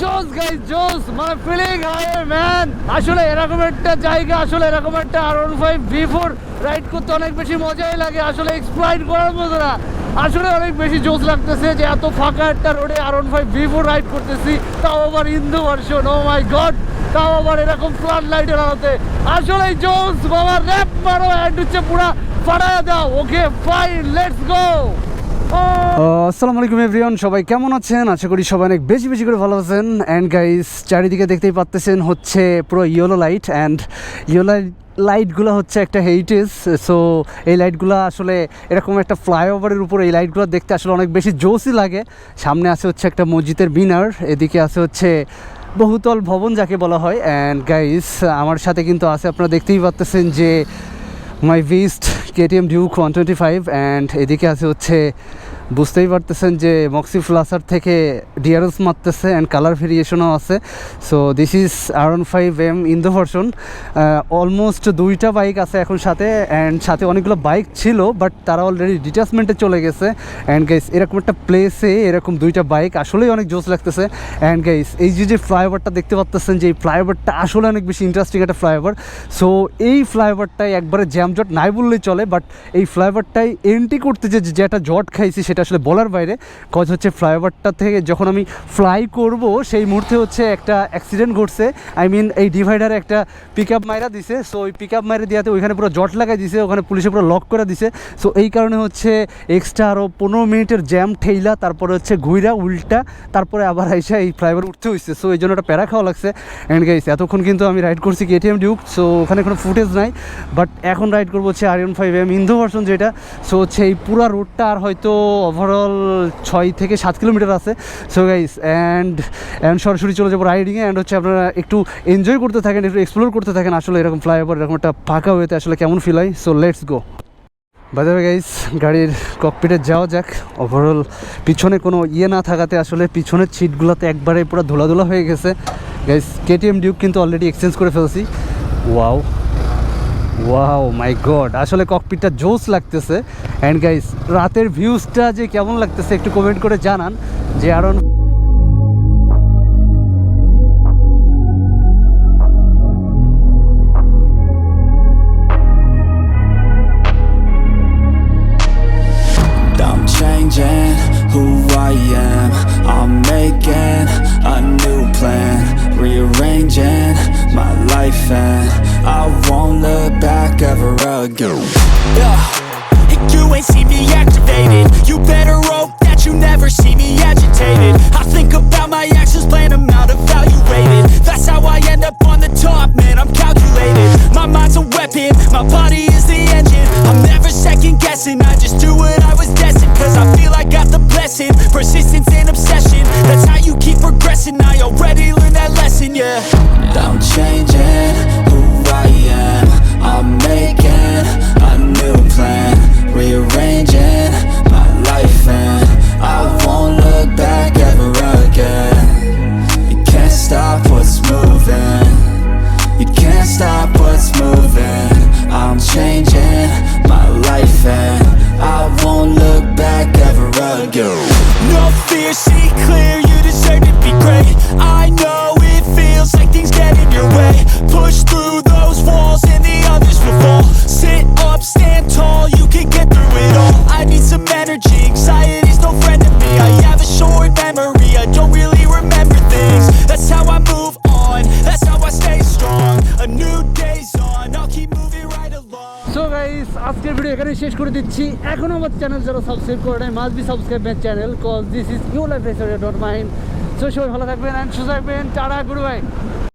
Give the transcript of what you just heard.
জোস গাইস জোস, মানে ফিলিং হাই ম্যান। আসলে এরকম একটা জায়গা, আসলে এরকম একটা R15 V4 রাইড করতে অনেক বেশি মজাই লাগে। আসলে এক্সপ্লয়েট করার মতো না, আসলে অনেক বেশি জোস লাগতেছে যে এত ফাঁকা একটা রোডে R15 V4 রাইড করতেছি, তাও আবার ইন্দু ভার্সন। ও মাই গড, তাও আবার এরকম ফ্লাড লাইটের আলোতে। আসলে জোস বাবা, র্যাপ মারো অ্যান্ড হচ্ছে পুরা ফাটায়া দাও। Okay fine, let's go. আসসালামু আলাইকুম এভরিওয়ান, সবাই কেমন আছেন? আশা করি সবাই অনেক বেশি বেশি করে ভালো আছেন। অ্যান্ড গাইস, চারিদিকে দেখতেই পাচ্ছেন হচ্ছে পুরো ইয়েলো লাইট, অ্যান্ড ইয়েলো লাইটগুলো হচ্ছে একটা হেরিটেজ। সো এই লাইটগুলো আসলে এরকম একটা ফ্লাইওভারের উপর এই লাইটগুলো দেখতে আসলে অনেক বেশি জোসই লাগে। সামনে আছে হচ্ছে একটা মসজিদের মিনার, এদিকে আছে হচ্ছে বহুতল ভবন যাকে বলা হয়। অ্যান্ড গাইস, আমার সাথে কিন্তু আছে, আপনারা দেখতেই পাচ্ছেন যে মাই বিস্ট KTM Duke 125। অ্যান্ড এদিকে আছে হচ্ছে, বুঝতেই পারতেছেন যে মক্সি ফ্লাসার থেকে ডিআরএস মারতেছে, অ্যান্ড কালার ভেরিয়েশনও আছে। So this is R15M in the version. Almost দুইটা বাইক আছে এখন সাথে, অ্যান্ড সাথে অনেকগুলো বাইক ছিল বাট তারা অলরেডি ডিটাচমেন্টে চলে গেছে। অ্যান্ড গাইস, এরকম একটা প্লেসে এরকম দুইটা বাইক আসলেই অনেক জোস লাগতেছে। অ্যান্ড গাইস, এই যে ফ্লাইওভারটা দেখতে পাচ্তেছেন, যে এই ফ্লাইওভারটা আসলে অনেক বেশি ইন্টারেস্টিং একটা ফ্লাইওভার। সো এই ফ্লাইওভারটাই একবারে জ্যামজট নাই বললেই চলে, বাট এই ফ্লাইওভারটাই এন্ট্রি করতে যেটা জট খাইছি সেটা আসলে বলার বাইরে। কজ হচ্ছে ফ্লাইওভারটা থেকে যখন আমি ফ্লাই করব সেই মুহূর্তে হচ্ছে একটা অ্যাক্সিডেন্ট ঘটছে। আই মিন এই ডিভাইডারে একটা পিক আপ মাইরা দিছে। সো ওই পিক আপ মাইরা দেওয়াতে ওইখানে পুরো জট লাগাই দিছে, ওখানে পুলিশে পুরো লক করে দিছে। সো এই কারণে হচ্ছে এক্সট্রা আরও 15 মিনিটের জ্যাম ঠেইলা, তারপরে হচ্ছে ঘুইরা উল্টা, তারপরে আবার আইসা এই ফ্লাইওভার উঠতে হয়েছে। সো এই জন্য একটা প্যারা খাওয়া লাগছে। অ্যান্ড গাইস, এতক্ষণ কিন্তু আমি রাইড করছি KTM Duke, সো ওখানে কোনো ফুটেজ নাই। বাট এখন রাইড করবো হচ্ছে R15M ইন দ্য ভার্সন যেটা। সো হচ্ছে এই পুরো রোডটা আর হয়তো ওভারঅল 6 থেকে 7 কিলোমিটার আছে। সো গাইস, অ্যান্ড সরাসরি চলে যাবো রাইডিংয়ে। অ্যান্ড হচ্ছে আপনারা একটু এনজয় করতে থাকেন, একটু এক্সপ্লোর করতে থাকেন আসলে এরকম ফ্লাইওভার, এরকম একটা ফাঁকা হয়েতে আসলে কেমন ফিল হয়। So let's go. By the way guys, গাড়ির ককপিটে যাওয়া যাক। ওভারঅল পিছনে কোনো না থাকাতে আসলে পিছনের সিটগুলোতে একবারে পুরো ধুলা হয়ে গেছে। গাইস, KTM Duke কিন্তু অলরেডি এক্সচেঞ্জ করে ফেলছি। ওয়াও ওয়াও মাই গড, আসলে ককপিটটা জোস লাগতেছে। অ্যান্ড গাইস, রাতের ভিউজটা যে কেমন লাগতেছে একটু কমেন্ট করে জানান। যে আরও changing who I am, I'm making a new plan, rearranging my life and I won't look back ever again. And you ain't see me activated, you better hope that you never see me agitated. I think about my actions, plan them out, evaluated. That's how I end up on the top, man, I'm calculated. My mind's a weapon, my body is the engine. I'm never second guessing, I just do what I was destined. Cause I feel I got the blessing, persistence and obsession. That's how you keep progressing, I already learned that lesson, yeah. I'm changing who I am, I'm making a new plan, rearranging my life and I won't look back ever again. You can't stop what's moving, you can't stop what's moving. I'm changing my life and I won't look back ever again. No fear, see clear, you deserve to be great. I know it feels like things get in your way. Push through those walls and the others will fall. Sit up, stand tall, you can get through it all. I need some energy, anxiety's no friend to me. I have a short memory, I don't really remember things. That's how I move on, that's how I stay strong. A new day's on, I'll keep moving right along. So guys, আজকের video এখানে শেষ করে দিচ্ছি। এখনও আমার channel যারা subscribe করে নাই, must be subscribe my channel, cause this is your life, dot mind. So সবাই ভালো থাকবেন অ্যান্ড সুস্থ থাকবেন। Tata, good by.